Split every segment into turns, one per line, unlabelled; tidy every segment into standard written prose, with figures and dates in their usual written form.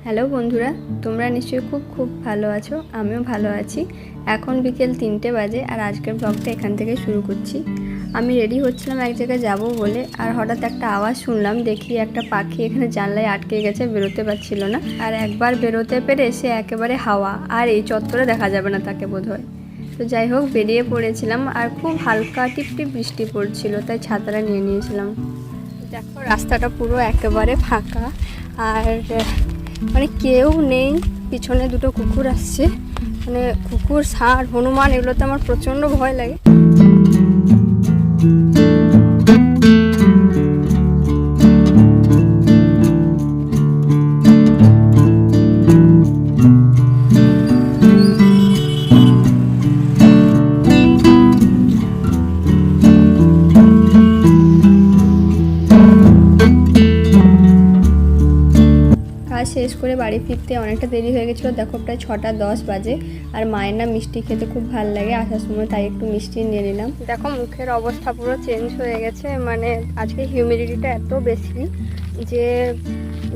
Hello বন্ধুরা, তোমরা নিশ্চয়ই খুব ভালো আছো। আমিও ভালো আছি। এখন বিকেল 3টে বাজে আর আজকের ব্লগটা এখান থেকে শুরু করছি। আমি রেডি হচ্ছিলাম এক জায়গায় যাবো বলে, আর হঠাৎ একটা আওয়াজ শুনলাম। দেখি একটা পাখি এখানে জানলায় আটকে গেছে, বেরোতে পারছিল না। আর একবার বেরোতে পেরে সে একেবারে হাওয়া, আর এই চত্বরে দেখা যাবে না তাকে বোধহয়। তো যাই হোক, বেরিয়ে পড়েছিলাম আর খুব হালকা টিপটিপ বৃষ্টি পড়ছিল, তাই ছাতাটা নিয়ে নিয়েছিলাম। দেখো রাস্তাটা পুরো একেবারে ফাঁকা, আর মানে কেউ নেই। পিছনে দুটো কুকুর আসছে, মানে কুকুর, ষাঁড়, হনুমান, এগুলোতে আমার প্রচণ্ড ভয় লাগে। কাজ শেষ করে বাড়ি ফিরতে অনেকটা দেরি হয়ে গেছিলো। দেখো প্রায় 6:10 বাজে। আর মায়ের না মিষ্টি খেতে খুব ভালো লাগে, আসার সময় তাই একটু মিষ্টি নিয়ে নিলাম। দেখো মুখের অবস্থা পুরো চেঞ্জ হয়ে গেছে, মানে আজকে হিউমিডিটিটা এত বেশি যে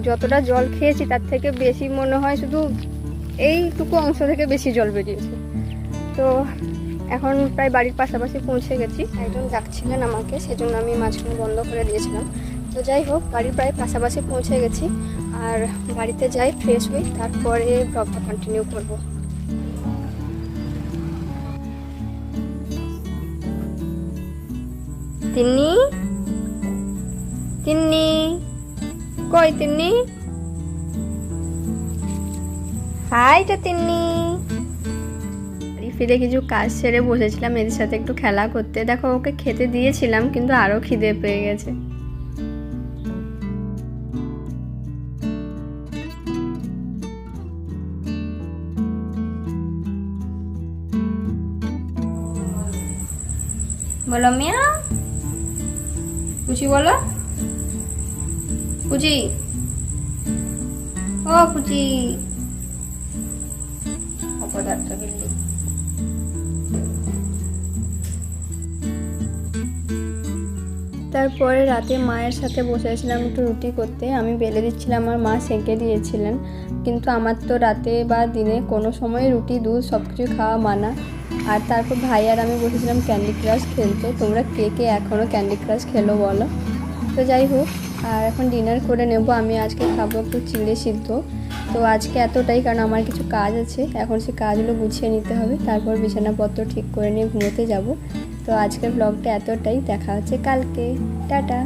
যতটা জল খেয়েছি তার থেকে বেশি মনে হয়, শুধু এইটুকু অংশ থেকে বেশি জল বেরিয়েছে। তো এখন প্রায় বাড়ির পাশাপাশি পৌঁছে গেছি। একজন ডাকছিলেন আমাকে, সেজন্য আমি মাঝখানে বন্ধ করে দিয়েছিলাম। তো যাই হোক, বাড়ির প্রায় পাশাপাশি পৌঁছে গেছি। আর বাড়িতে যাই, ফ্রেশ হই, তারপরে ব্লগটা কন্টিনিউ করব। তিন্নি, তিন্নি কই? তিন্নি, হাই তো তিন্নি। ফিরে কিছু কাজ সেরে বসেছিলাম এদের সাথে একটু খেলা করতে। দেখো ওকে খেতে দিয়েছিলাম, কিন্তু আরো খিদে পেয়ে গেছে। বলো মিয়া, পুচি বলো, পুচি, ও পুচি, অপদার্থ বিল্লি। তারপরে রাতে মায়ের সাথে বসেছিলাম একটু রুটি করতে। আমি বেলে দিচ্ছিলাম, আমার মা সেঁকে দিয়েছিলেন। কিন্তু আমার তো রাতে বা দিনে কোনো সময় রুটি, দুধ সব কিছু খাওয়া মানা। আর তারপর ভাই আর আমি বসেছিলাম ক্যান্ডি ক্রাশ খেলতে। তোমরা কে কে এখনও ক্যান্ডি ক্রাশ খেলো বলো। তো যাই হোক, আর এখন ডিনার করে নেব। আমি আজকে খাবো একটু চিড়ে সিদ্ধ। তো আজকে এতটাই, কারণ আমার কিছু কাজ আছে, এখন সে কাজগুলো গুছিয়ে নিতে হবে। তারপর বিছানাপত্র ঠিক করে নিয়ে ঘুমোতে যাব। তো আজকের ব্লগটা এতটাই, দেখা হচ্ছে কালকে, টাটা।